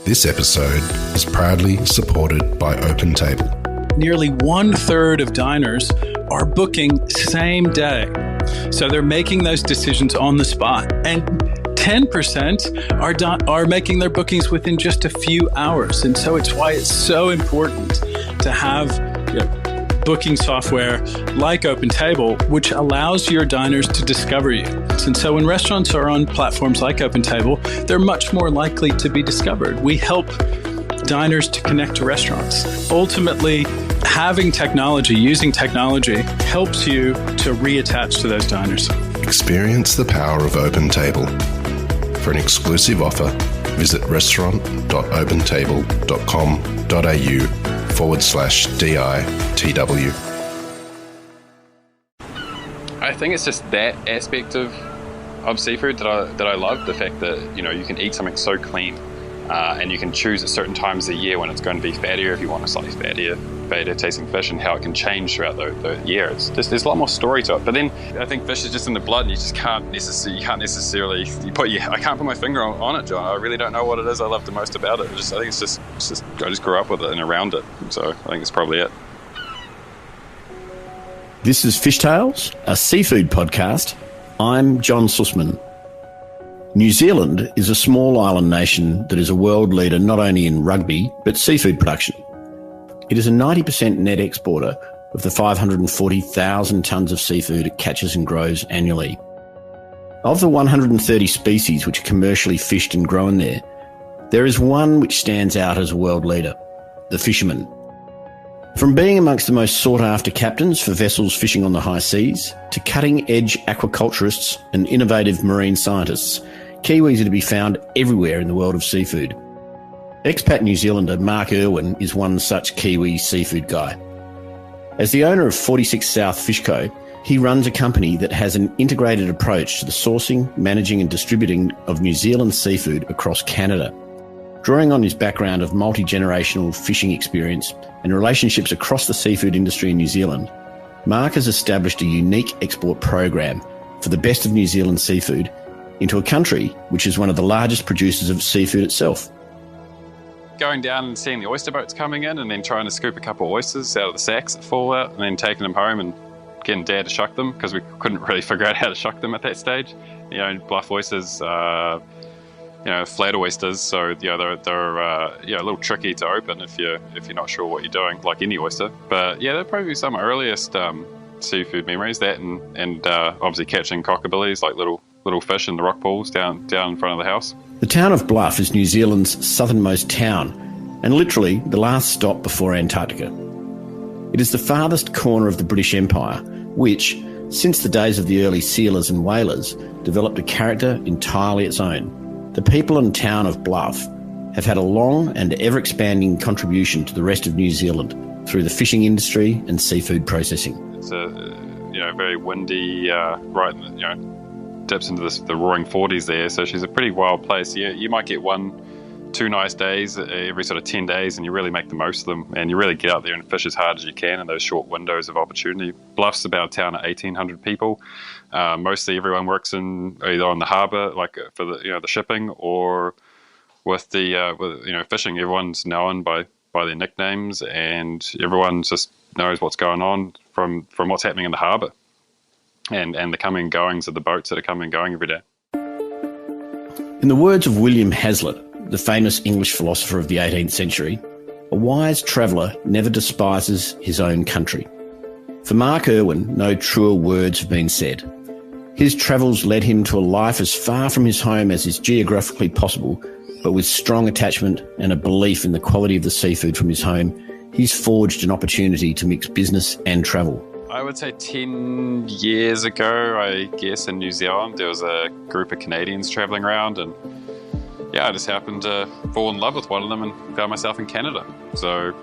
This episode is proudly supported by OpenTable. Nearly 1/3 of diners are booking same day. So they're making those decisions on the spot. And 10% are making their bookings within just a few hours. And so it's why it's so important to have booking software like OpenTable, which allows your diners to discover you. And so when restaurants are on platforms like OpenTable, they're much more likely to be discovered. We help diners to connect to restaurants. Ultimately, having technology, using technology, helps you to reattach to those diners. Experience the power of OpenTable. For an exclusive offer, visit restaurant.opentable.com.au/DITW. I think it's just that aspect of seafood that I love, the fact that you can eat something so clean, and you can choose at certain times of the year when it's going to be fattier if you want a slightly fattier tasting fish, and how it can change throughout the year. It's just, there's a lot more story to it. But then I think fish is just in the blood, and you just can't necessarily I can't put my finger on it, John. I really don't know what it is I love the most about it. I think it's just I just grew up with it and around it, so I think it's probably it. This is Fishtales, a seafood podcast. I'm John Susman. New Zealand is a small island nation that is a world leader not only in rugby, but seafood production. It is a 90% net exporter of the 540,000 tonnes of seafood it catches and grows annually. Of the 130 species which are commercially fished and grown there is one which stands out as a world leader, the fisherman. From being amongst the most sought-after captains for vessels fishing on the high seas, to cutting-edge aquaculturists and innovative marine scientists, Kiwis are to be found everywhere in the world of seafood. Expat New Zealander Mark Urwin is one such Kiwi seafood guy. As the owner of 46 South Fish Co., he runs a company that has an integrated approach to the sourcing, managing and distributing of New Zealand seafood across Canada. Drawing on his background of multi-generational fishing experience and relationships across the seafood industry in New Zealand, Mark has established a unique export program for the best of New Zealand seafood into a country which is one of the largest producers of seafood itself. Going down and seeing the oyster boats coming in, and then trying to scoop a couple of oysters out of the sacks that fall out, and then taking them home and getting Dad to shuck them, because we couldn't really figure out how to shuck them at that stage. Bluff oysters, flat oysters, so they're a little tricky to open if you're not sure what you're doing, like any oyster. But they're probably some earliest seafood memories. That and obviously catching cockabillies, like little fish in the rock pools down in front of the house. The town of Bluff is New Zealand's southernmost town, and literally the last stop before Antarctica. It is the farthest corner of the British Empire, which, since the days of the early sealers and whalers, developed a character entirely its own. The people and town of Bluff have had a long and ever-expanding contribution to the rest of New Zealand through the fishing industry and seafood processing. It's a very windy, dips into the roaring 40s there, so she's a pretty wild place. You might get 1-2 nice days every sort of 10 days, and you really make the most of them, and you really get out there and fish as hard as you can in those short windows of opportunity. Bluff's about a town of 1,800 people. Mostly everyone works either on the harbour, like for the shipping, or with the fishing. Everyone's known by their nicknames, and everyone just knows what's going on from what's happening in the harbour. And the coming and goings of the boats that are coming and going every day. In the words of William Hazlitt, the famous English philosopher of the 18th century, a wise traveller never despises his own country. For Mark Urwin, no truer words have been said. His travels led him to a life as far from his home as is geographically possible, but with strong attachment and a belief in the quality of the seafood from his home, he's forged an opportunity to mix business and travel. I would say 10 years ago, I guess, in New Zealand, there was a group of Canadians travelling around, and I just happened to fall in love with one of them and found myself in Canada. So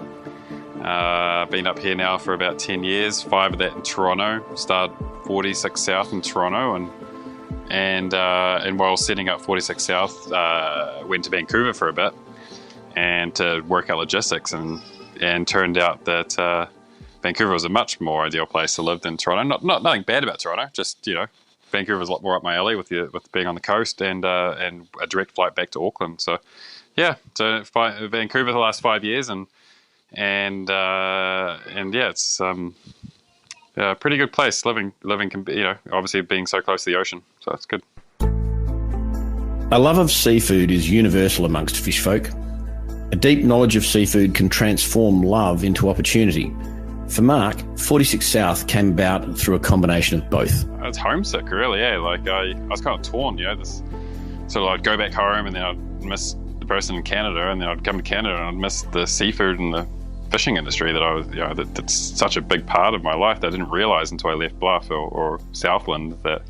I've been up here now for about 10 years, 5 of that in Toronto. Started 46 South in Toronto, and while setting up 46 South, went to Vancouver for a bit and to work out logistics, and turned out that Vancouver was a much more ideal place to live than Toronto. Nothing bad about Toronto, just Vancouver was a lot more up my alley with being on the coast and a direct flight back to Auckland. So Yeah, so Vancouver the last 5 years, and yeah, it's a pretty good place living. Obviously being so close to the ocean, so it's good. A love of seafood is universal amongst fish folk. A deep knowledge of seafood can transform love into opportunity. For Mark, 46 South came about through a combination of both. I was homesick, really. Yeah, like I was kind of torn. So I'd go back home, and then I'd miss the person in Canada, and then I'd come to Canada, and I'd miss the seafood and the fishing industry that I was, that's such a big part of my life that I didn't realize until I left Bluff or Southland that.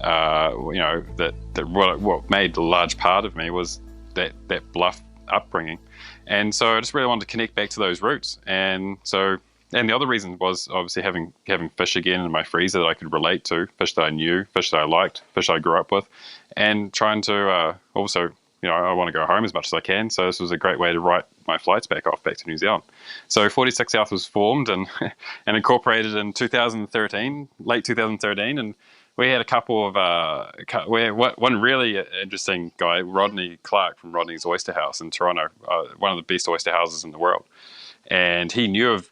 That what made a large part of me was that Bluff upbringing, and so I just really wanted to connect back to those roots. And the other reason was obviously having fish again in my freezer that I could relate to, fish that I knew, fish that I liked, fish I grew up with, and trying to also, I want to go home as much as I can. So this was a great way to write my flights back to New Zealand. So 46 South was formed and incorporated in 2013, late 2013, and we had a couple of one really interesting guy, Rodney Clark from Rodney's Oyster House in Toronto, one of the best oyster houses in the world, and he knew of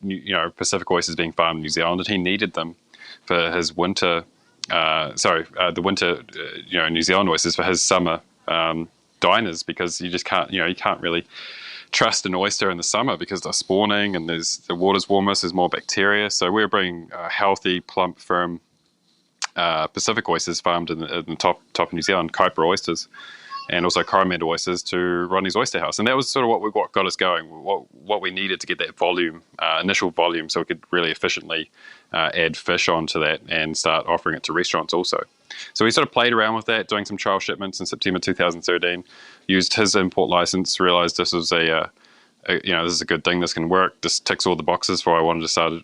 Pacific oysters being farmed in New Zealand, and he needed them for his winter. The winter New Zealand oysters for his summer diners, because you just can't you can't really trust an oyster in the summer because they're spawning and the water's warmer, so there's more bacteria. So we're bringing healthy, plump, firm Pacific oysters farmed in the top of New Zealand, Kuiper oysters, and also Coromandel oysters to Rodney's Oyster House. And that was sort of what got us going, what we needed to get that volume, initial volume, so we could really efficiently add fish onto that and start offering it to restaurants also. So we sort of played around with that, doing some trial shipments in September 2013, used his import license, realized this was this is a good thing, this can work, this ticks all the boxes for I wanted to start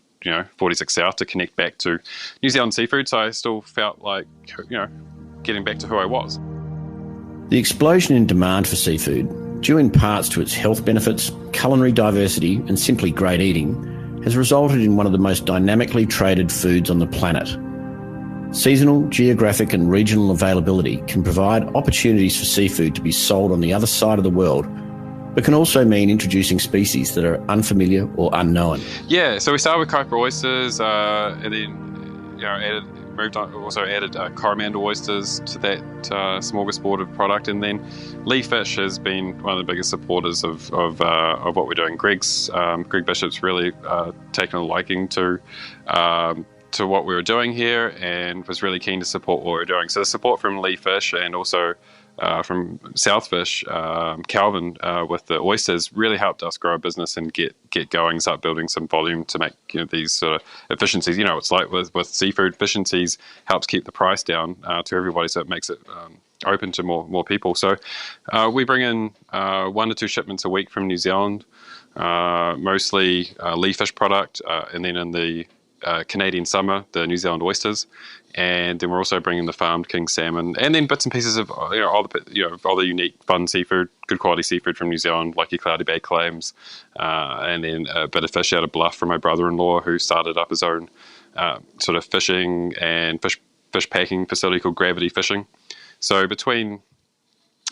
46 South to connect back to New Zealand seafood. So I still felt like, getting back to who I was. The explosion in demand for seafood, due in parts to its health benefits, culinary diversity, and simply great eating, has resulted in one of the most dynamically traded foods on the planet. Seasonal, geographic, and regional availability can provide opportunities for seafood to be sold on the other side of the world, but can also mean introducing species that are unfamiliar or unknown. Yeah, so we started with Kuiper oysters, and then added Coromandel oysters to that smorgasbord of product, and then Lee Fish has been one of the biggest supporters of what we're doing. Greg Bishop's really taken a liking to what we were doing here, and was really keen to support what we were doing. So the support from Lee Fish and also from Southfish, Calvin, with the oysters, really helped us grow a business and get going, start building some volume to make these sort of efficiencies. It's like with seafood, efficiencies helps keep the price down to everybody, so it makes it open to more people. So we bring in 1 to 2 shipments a week from New Zealand, mostly Lee Fish product, and then in the Canadian summer, the New Zealand oysters, and then we're also bringing the farmed king salmon, and then bits and pieces of all the unique, fun seafood, good quality seafood from New Zealand, like your Cloudy Bay clams, and then a bit of fish out of Bluff from my brother-in-law, who started up his own sort of fishing and fish packing facility called Gravity Fishing. So between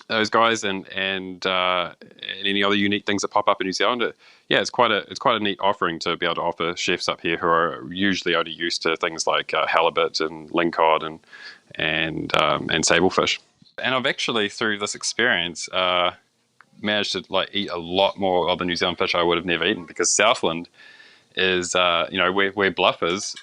those guys and any other unique things that pop up in New Zealand, it's quite a neat offering to be able to offer chefs up here who are usually only used to things like halibut and lingcod and sablefish. And I've actually, through this experience, managed to eat a lot more of the New Zealand fish I would have never eaten, because Southland is where Bluff is.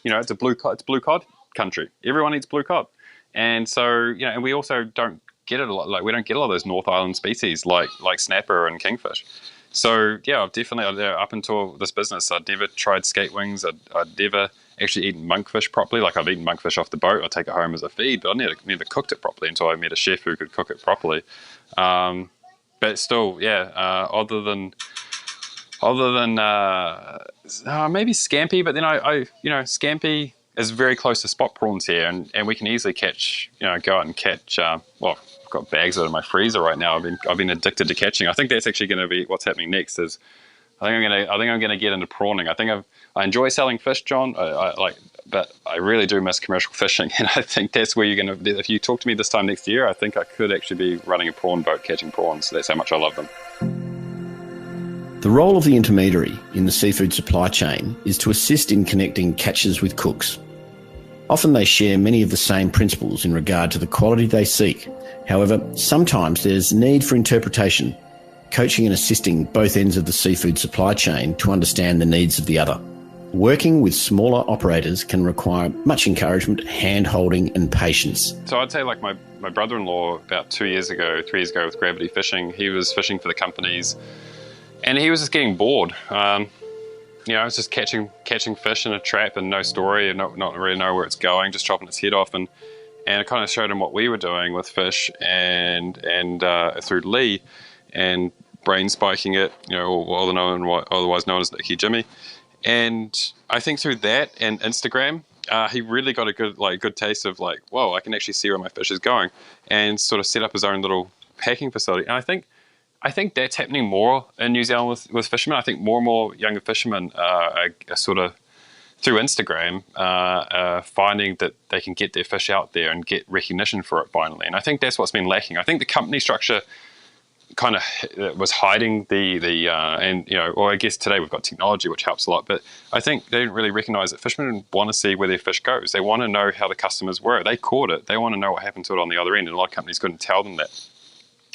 It's blue cod country. Everyone eats blue cod, and so and we also don't get it a lot. We don't get a lot of those North Island species like snapper and kingfish. So I've definitely, up until this business, I'd never tried skate wings. I'd never actually eaten monkfish properly. I've eaten monkfish off the boat. I take it home as a feed, but I never cooked it properly until I met a chef who could cook it properly. But still, other than maybe scampi, but then scampi is very close to spot prawns here, and we can easily go out and catch. I've got bags out of my freezer right now. I've been addicted to catching. I think that's actually going to be what's happening next. I think I'm going to get into prawning. I enjoy selling fish, John. I but I really do miss commercial fishing, and I think that's where you're going to. If you talk to me this time next year, I think I could actually be running a prawn boat catching prawns. That's how much I love them. The role of the intermediary in the seafood supply chain is to assist in connecting catchers with cooks. Often they share many of the same principles in regard to the quality they seek. However, sometimes there's need for interpretation, coaching and assisting both ends of the seafood supply chain to understand the needs of the other. Working with smaller operators can require much encouragement, hand-holding and patience. So I'd say like my brother-in-law about 3 years ago with Gravity Fishing, he was fishing for the companies and he was just getting bored. It's just catching fish in a trap and no story and not really know where it's going, just chopping its head off. And I kind of showed him what we were doing with fish and through Lee and brain spiking it, otherwise known as Nicky Jimmy. And I think through that and Instagram, he really got a good taste of like, whoa, I can actually see where my fish is going, and sort of set up his own little packing facility. And I think that's happening more in New Zealand with fishermen. I think more and more younger fishermen are sort of through Instagram finding that they can get their fish out there and get recognition for it finally. And I think that's what's been lacking. I think the company structure kind of was hiding or I guess today we've got technology which helps a lot, but I think they didn't really recognize that fishermen want to see where their fish goes. They want to know how the customers were. They caught it. They want to know what happened to it on the other end, and a lot of companies couldn't tell them that.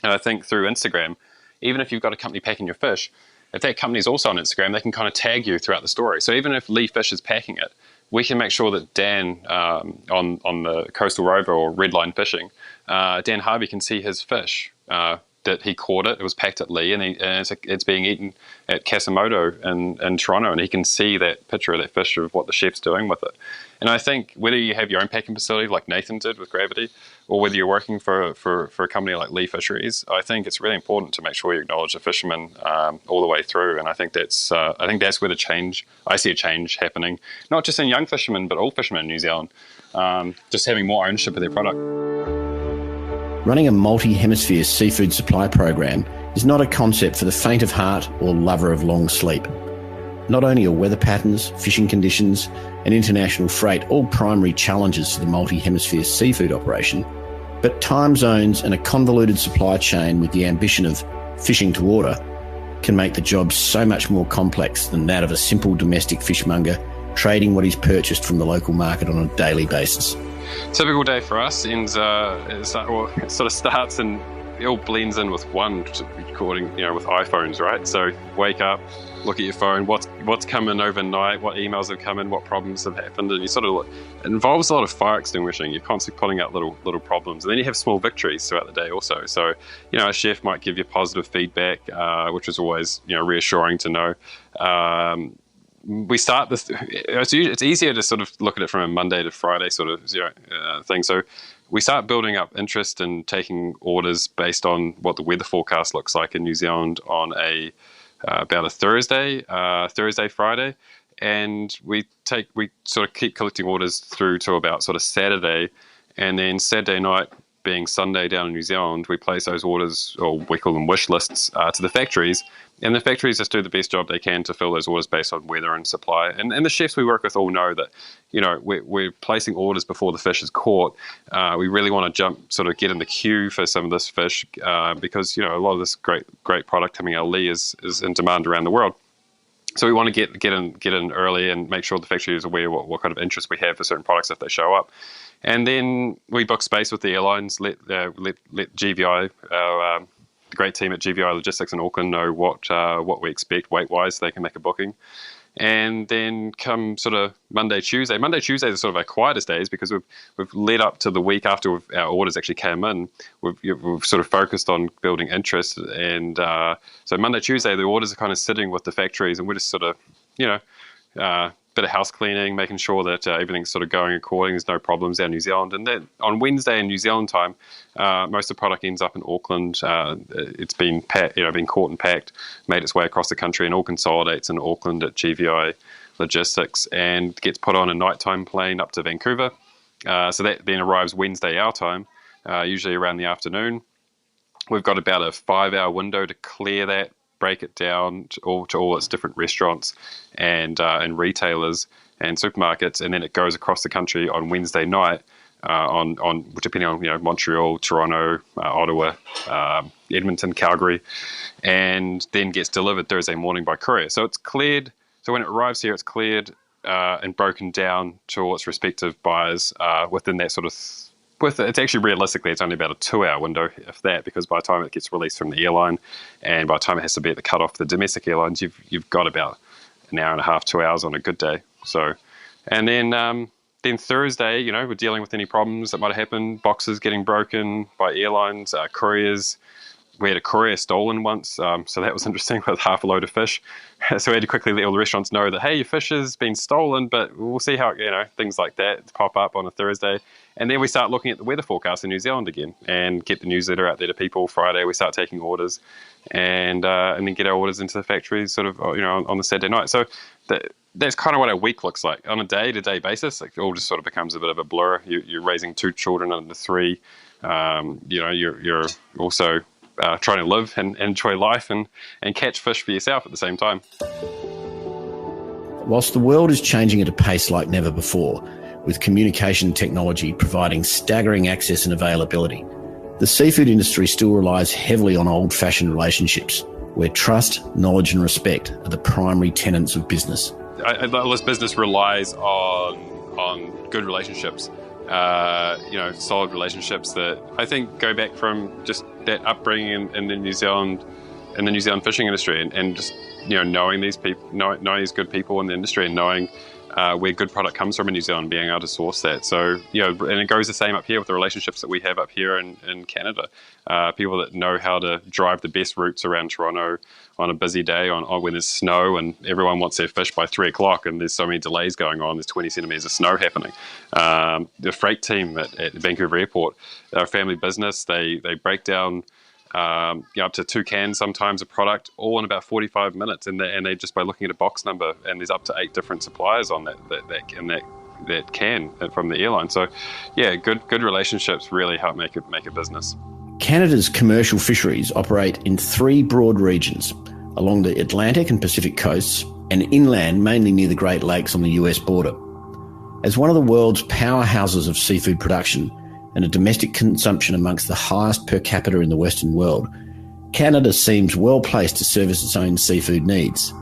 And I think through Instagram, even if you've got a company packing your fish, if that company's also on Instagram, they can kind of tag you throughout the story. So even if Lee Fish is packing it, we can make sure that Dan on the Coastal Rover or Redline Fishing, Dan Harvey can see his fish, that he caught it. It was packed at Lee, and it's being eaten at Kasimoto in Toronto, and he can see that picture of that fish of what the chef's doing with it. And I think whether you have your own packing facility like Nathan did with Gravity, or whether you're working for a company like Lee Fisheries, I think it's really important to make sure you acknowledge the fishermen all the way through. And I think that's where I see a change happening, not just in young fishermen, but all fishermen in New Zealand, just having more ownership of their product. Running a multi-hemisphere seafood supply program is not a concept for the faint of heart or lover of long sleep. Not only are weather patterns, fishing conditions, and international freight all primary challenges to the multi-hemisphere seafood operation, but time zones and a convoluted supply chain with the ambition of fishing to order can make the job so much more complex than that of a simple domestic fishmonger trading what he's purchased from the local market on a daily basis. Typical day for us it sort of starts and it all blends in with one recording, with iPhones, right? So wake up, look at your phone, what's come in overnight, what emails have come in, what problems have happened, and you sort of it involves a lot of fire extinguishing. You're constantly pulling out little problems, and then you have small victories throughout the day also. So a chef might give you positive feedback, which is always reassuring to know. We start this. It's easier to sort of look at it from a Monday to Friday sort of thing. So we start building up interest and taking orders based on what the weather forecast looks like in New Zealand on about a Thursday, Friday, and we sort of keep collecting orders through to about sort of Saturday, and then Saturday night, being Sunday down in New Zealand, we place those orders, or we call them wish lists, to the factories. And the factories just do the best job they can to fill those orders based on weather and supply. And the chefs we work with all know that, we're placing orders before the fish is caught. We really want to sort of get in the queue for some of this fish because, a lot of this great product coming out of Lee is in demand around the world. So we want to get in early and make sure the factory is aware what kind of interest we have for certain products if they show up. And then we book space with the airlines, let GVI, the great team at GVI Logistics in Auckland, know what we expect weight-wise so they can make a booking. And then come sort of Monday, Tuesday. Monday, Tuesday are sort of our quietest days because we've led up to the week after our orders actually came in. We've sort of focused on building interest. And so Monday, Tuesday, the orders are kind of sitting with the factories, and we're just sort of, bit of house cleaning, making sure that everything's sort of going according. There's no problems out in New Zealand. And then on Wednesday in New Zealand time, most of the product ends up in Auckland. It's been been caught and packed, made its way across the country, and all consolidates in Auckland at GVI Logistics and gets put on a nighttime plane up to Vancouver. So that then arrives Wednesday our time, usually around the afternoon. We've got about a 5-hour window to clear that, break it down to all its different restaurants and retailers, and supermarkets, and then it goes across the country on Wednesday night, on depending on Montreal, Toronto, Ottawa, Edmonton, Calgary, and then gets delivered Thursday morning by courier. So it's cleared. So when it arrives here, it's cleared and broken down to its respective buyers within that sort of. It's actually realistically, it's only about a 2-hour window, if that, because by the time it gets released from the airline, and by the time it has to be at the cut-off the domestic airlines, you've got about an hour and a half, 2 hours on a good day. So, and then Thursday, we're dealing with any problems that might have happened, boxes getting broken by airlines, couriers. We had a courier stolen once, so that was interesting, with half a load of fish. So we had to quickly let all the restaurants know that, hey, your fish has been stolen, but we'll see how, things like that pop up on a Thursday. And then we start looking at the weather forecast in New Zealand again and get the newsletter out there to people. Friday, we start taking orders and then get our orders into the factories sort of, on the Saturday night. So that's kind of what our week looks like. On a day-to-day basis, it all just sort of becomes a bit of a blur. You're raising 2 children under 3. You're also trying to live and enjoy life and catch fish for yourself at the same time. Whilst the world is changing at a pace like never before, with communication technology providing staggering access and availability, the seafood industry still relies heavily on old-fashioned relationships, where trust, knowledge and respect are the primary tenets of business. This business relies on good relationships, solid relationships that I think go back from just that upbringing in the New Zealand fishing industry, and just knowing these people, knowing these good people in the industry, and knowing where good product comes from in New Zealand, being able to source that. So, and it goes the same up here with the relationships that we have up here in Canada. People that know how to drive the best routes around Toronto on a busy day, on when there's snow and everyone wants their fish by 3 o'clock and there's so many delays going on, there's 20 centimetres of snow happening. The freight team at Vancouver Airport, they're a family business. They break down up to 2 cans sometimes of product all in about 45 minutes, and they just by looking at a box number, and there's up to 8 different suppliers on that can from the airline. So good relationships really help make a business. Canada's commercial fisheries operate in 3 broad regions along the Atlantic and Pacific coasts, and inland mainly near the Great Lakes on the US border. As one of the world's powerhouses of seafood production and a domestic consumption amongst the highest per capita in the Western world, Canada seems well placed to service its own seafood needs.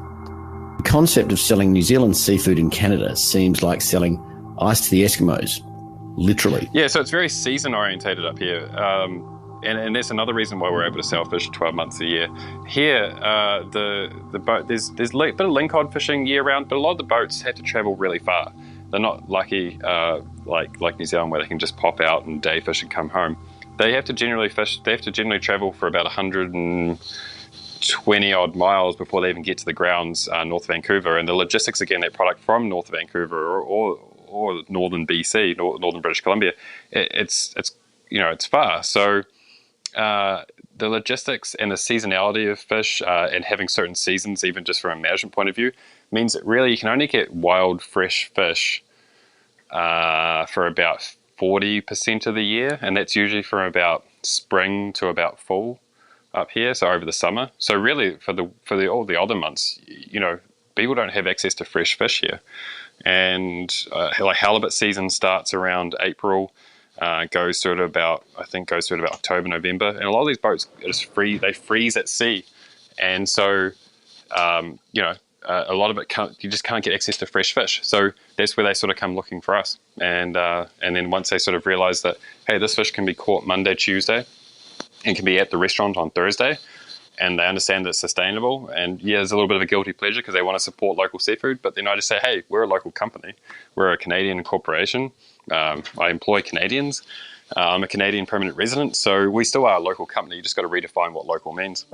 The concept of selling New Zealand seafood in Canada seems like selling ice to the Eskimos, literally. Yeah, so it's very season orientated up here. And that's another reason why we're able to sell fish 12 months a year. Here, the boat, there's a bit of lingcod fishing year round, but a lot of the boats have to travel really far. They're not lucky like New Zealand, where they can just pop out and day fish and come home. They have to generally travel for about 120 odd miles before they even get to the grounds north of Vancouver. And the logistics of getting that product from north of Vancouver or northern BC, northern British Columbia, it's far. So the logistics and the seasonality of fish and having certain seasons, even just from a management point of view, means that really you can only get wild fresh fish for about 40% of the year, and that's usually from about spring to about fall up here, so over the summer. So really for all the other months, people don't have access to fresh fish here. And like halibut season starts around April, goes through to about October, November, and a lot of these boats they freeze at sea, and so a lot of it you just can't get access to fresh fish. So that's where they sort of come looking for us, and then once they sort of realize that, hey, this fish can be caught Monday, Tuesday, and can be at the restaurant on Thursday, and they understand that it's sustainable, and there's a little bit of a guilty pleasure because they want to support local seafood, but then I just say, hey, we're a local company, we're a Canadian corporation, I employ Canadians, I'm a Canadian permanent resident, so we still are a local company. You just got to redefine what local means.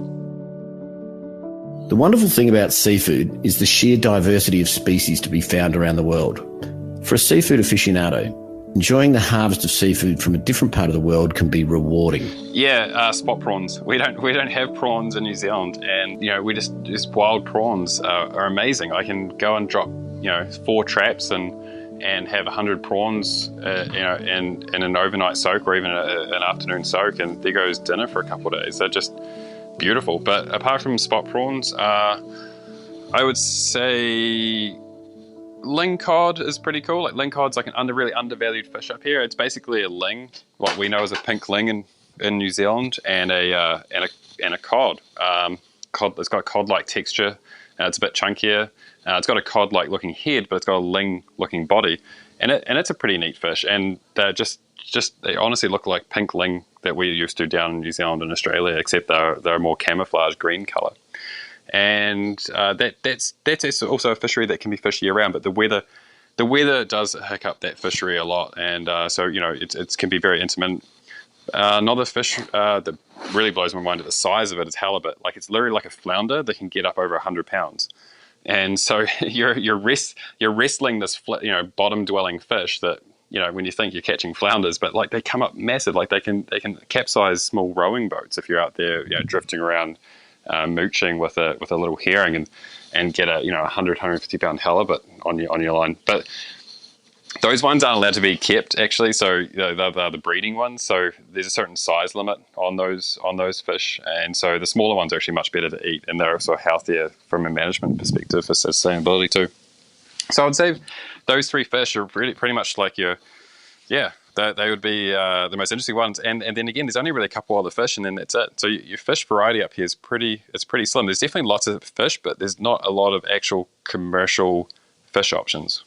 The wonderful thing about seafood is the sheer diversity of species to be found around the world. For a seafood aficionado, enjoying the harvest of seafood from a different part of the world can be rewarding. Yeah, spot prawns. We don't have prawns in New Zealand, and we just wild prawns are amazing. I can go and drop 4 traps and have 100 prawns in an overnight soak or even an afternoon soak, and there goes dinner for a couple of days. They're just beautiful. But apart from spot prawns, I would say ling cod is pretty cool. Like ling cod's like an really undervalued fish up here. It's basically a ling, what we know as a pink ling in New Zealand, and a cod. Cod. It's got cod-like texture. It's a bit chunkier. It's got a cod-like looking head, but it's got a ling-looking body, and it's a pretty neat fish. And they're just they honestly look like pink ling that we're used to down in New Zealand and Australia, except they're more camouflage green color. And that's also a fishery that can be fished year round, but the weather does hiccup that fishery a lot, and so it can be very intermittent. Another fish that really blows my mind at the size of it is halibut. Like, it's literally like a flounder that can get up over 100 pounds. And so you're wrestling this bottom dwelling fish that, when you think you're catching flounders, but like they come up massive. Like they can capsize small rowing boats if you're out there drifting around mooching with a little herring and get a 150 pound halibut on your line. But those ones aren't allowed to be kept, actually. So they're the breeding ones. So there's a certain size limit on those fish, and so the smaller ones are actually much better to eat, and they're also healthier from a management perspective for sustainability too. So I'd say those three fish are really pretty much like they would be the most interesting ones. And then again, there's only really a couple other fish, and then that's it. So your fish variety up here is pretty slim. There's definitely lots of fish, but there's not a lot of actual commercial fish options.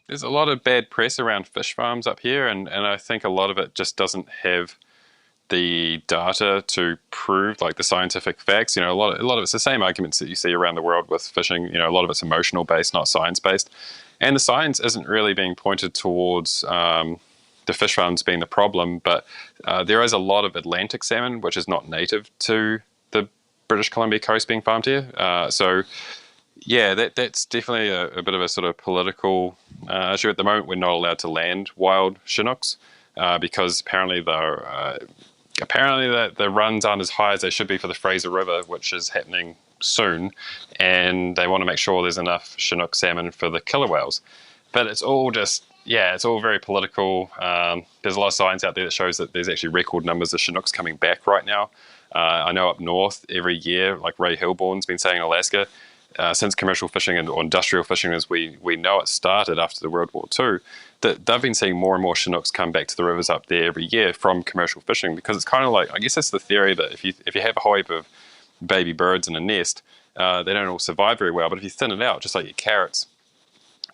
There's a lot of bad press around fish farms up here, and I think a lot of it just doesn't have the data to prove like the scientific facts. A lot of it's the same arguments that you see around the world with fishing. A lot of it's emotional based, not science based, and the science isn't really being pointed towards the fish farms being the problem. But there is a lot of Atlantic salmon which is not native to the British Columbia coast being farmed here. Yeah, that's definitely a bit of a sort of political issue. At the moment, we're not allowed to land wild Chinooks because apparently the runs aren't as high as they should be for the Fraser River, which is happening soon, and they want to make sure there's enough Chinook salmon for the killer whales. But it's all very political. There's a lot of science out there that shows that there's actually record numbers of Chinooks coming back right now. I know up north every year, like Ray Hilborn's been saying in Alaska, since commercial fishing or industrial fishing as we know it started after the World War II, that they've been seeing more and more Chinooks come back to the rivers up there every year from commercial fishing, because it's kind of like, I guess that's the theory, that if you have a whole heap of baby birds in a nest, they don't all survive very well, but if you thin it out, just like your carrots,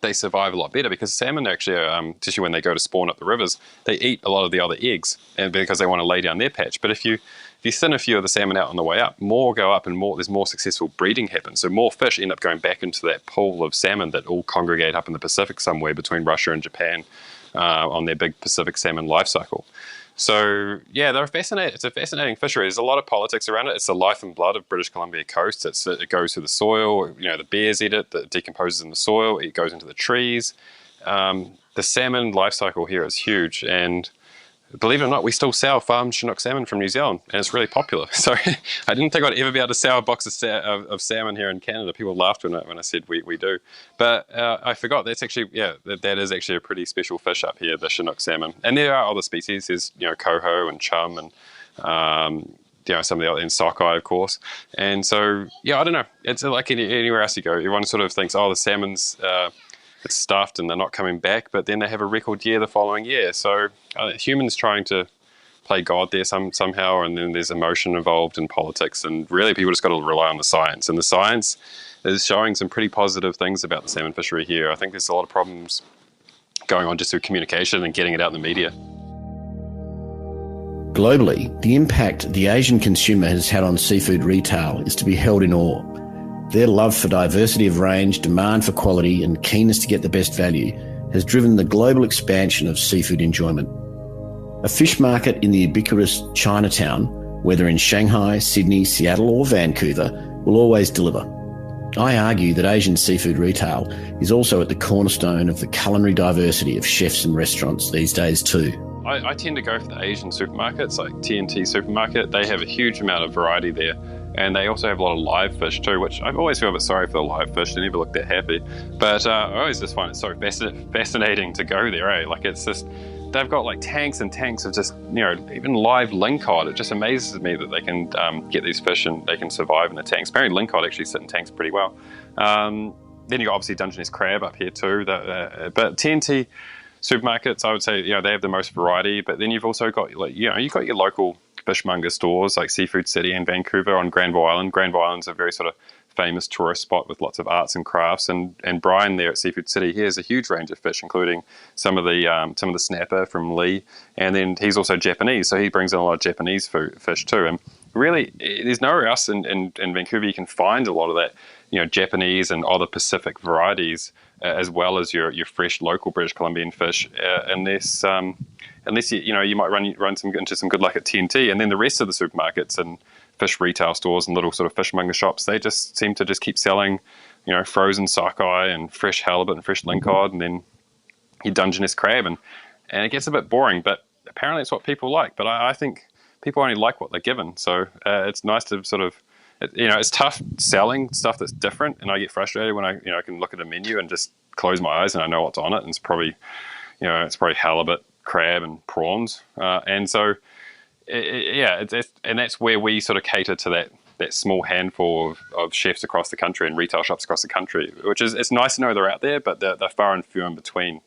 they survive a lot better, because salmon actually, especially when they go to spawn up the rivers, they eat a lot of the other eggs, and because they want to lay down their patch. But if you thin a few of the salmon out on the way up, more go up, and there's more successful breeding happens. So more fish end up going back into that pool of salmon that all congregate up in the Pacific somewhere between Russia and Japan on their big Pacific salmon life cycle. So yeah, it's a fascinating fishery. There's a lot of politics around it. It's the life and blood of British Columbia coast. It goes through the soil. The bears eat it. It decomposes in the soil. It goes into the trees. The salmon life cycle here is huge, and believe it or not, we still sell farmed Chinook salmon from New Zealand, and it's really popular. So I didn't think I'd ever be able to sell a box of salmon here in Canada. People laughed when I said we do. But I forgot, that is actually a pretty special fish up here, the Chinook salmon. And there are other species. There's coho and chum and some of the other, and sockeye, of course. And so I don't know. It's like anywhere else you go. Everyone sort of thinks, the salmon's it's stuffed and they're not coming back, but then they have a record year the following year. So humans trying to play God there somehow, and then there's emotion involved in politics, and really people just got to rely on the science. And the science is showing some pretty positive things about the salmon fishery here. I think there's a lot of problems going on just through communication and getting it out in the media. Globally, the impact the Asian consumer has had on seafood retail is to be held in awe. Their love for diversity of range, demand for quality, and keenness to get the best value has driven the global expansion of seafood enjoyment. A fish market in the ubiquitous Chinatown, whether in Shanghai, Sydney, Seattle, or Vancouver, will always deliver. I argue that Asian seafood retail is also at the cornerstone of the culinary diversity of chefs and restaurants these days too. I tend to go for the Asian supermarkets, like T&T Supermarket. They have a huge amount of variety there. And they also have a lot of live fish too, which I always feel a bit sorry for the live fish. They never look that happy. But I always just find it so fascinating to go there, eh? Like, it's just, they've got like tanks and tanks of just, even live lingcod. It just amazes me that they can get these fish and they can survive in the tanks. Apparently lingcod actually sit in tanks pretty well. then you got obviously Dungeness crab up here too. But TNT supermarkets, I would say, they have the most variety. But then you've also got you've got your local fishmonger stores like Seafood City in Vancouver on Granville Island. Granville Island's a very sort of famous tourist spot with lots of arts and crafts. And Brian there at Seafood City, he has a huge range of fish, including some of the snapper from Lee. And then he's also Japanese, so he brings in a lot of Japanese fish too. And really, there's nowhere else in Vancouver you can find a lot of that, Japanese and other Pacific varieties, as well as your fresh local British Columbian fish, unless you might run into some good luck at TNT. And then the rest of the supermarkets and fish retail stores and little sort of fishmonger shops, they just seem to just keep selling, frozen sockeye and fresh halibut and fresh lingcod, and then your Dungeness crab, and it gets a bit boring, but apparently it's what people like. But I think people only like what they're given, so it's nice to sort of, it's tough selling stuff that's different, and I get frustrated when I can look at a menu and just close my eyes and I know what's on it, and it's probably halibut, crab, and prawns, and so. And that's where we sort of cater to that small handful of chefs across the country and retail shops across the country, which is, it's nice to know they're out there, but they're far and few in between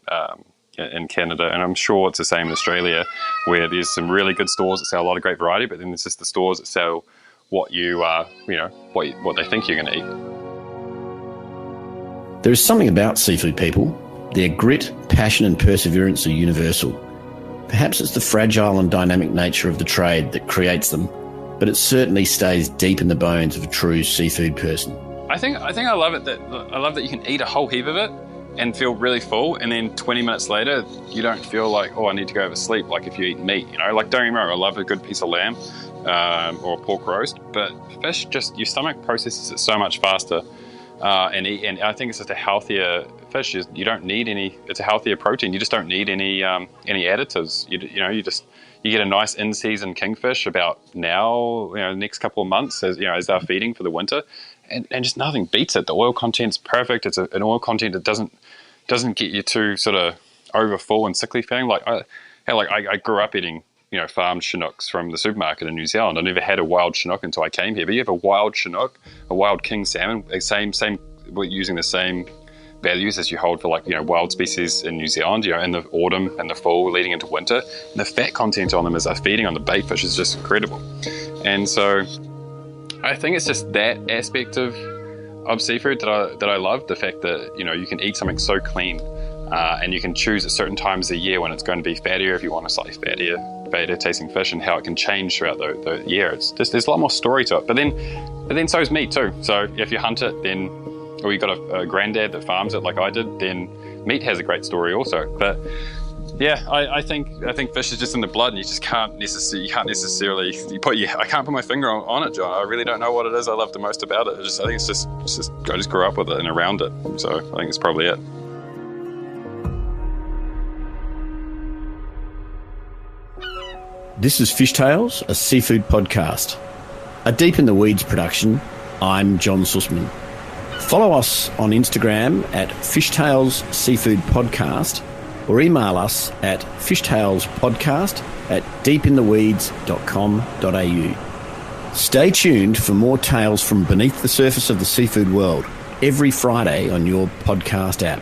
in Canada. And I'm sure it's the same in Australia, where there's some really good stores that sell a lot of great variety, but then there's just the stores that sell what what they think you're going to eat. There is something about seafood people. Their grit, passion and perseverance are universal. Perhaps it's the fragile and dynamic nature of the trade that creates them, but it certainly stays deep in the bones of a true seafood person. I think I love it I love that you can eat a whole heap of it and feel really full, and then 20 minutes later you don't feel like, I need to go oversleep, like if you eat meat, like, don't get me wrong, I love a good piece of lamb or a pork roast, but fish, just your stomach processes it so much faster. And I think it's just a healthier fish. You don't need any. It's a healthier protein. You just don't need any additives. You get a nice in-season kingfish about now. Next couple of months as they're feeding for the winter, and just nothing beats it. The oil content's perfect. It's an oil content that doesn't get you too sort of over full and sickly feeling. I grew up eating farmed Chinooks from the supermarket in New Zealand. I never had a wild Chinook until I came here. But you have a wild Chinook, a wild king salmon, we're using the same values as you hold for wild species in New Zealand, in the autumn and the fall leading into winter. And the fat content on them as they're feeding on the bait fish is just incredible. And so I think it's just that aspect of seafood that I love, the fact that, you can eat something so clean, and you can choose at certain times of the year when it's going to be fattier if you want a slightly fattier tasting fish, and how it can change throughout the year. It's just, there's a lot more story to it. But then so is meat too. So if you hunt it, then, or you've got a granddad that farms it like I did, then meat has a great story also. But yeah, I think fish is just in the blood, and you just can't necessarily I can't put my finger on it, John. I really don't know what it is I love the most about it. I think it's just I just grew up with it and around it. So I think it's probably it. This is Fishtales, a seafood podcast. A Deep in the Weeds production. I'm John Susman. Follow us on Instagram at Fishtales Seafood Podcast, or email us at fishtalespodcast@deepintheweeds.com.au. Stay tuned for more tales from beneath the surface of the seafood world every Friday on your podcast app.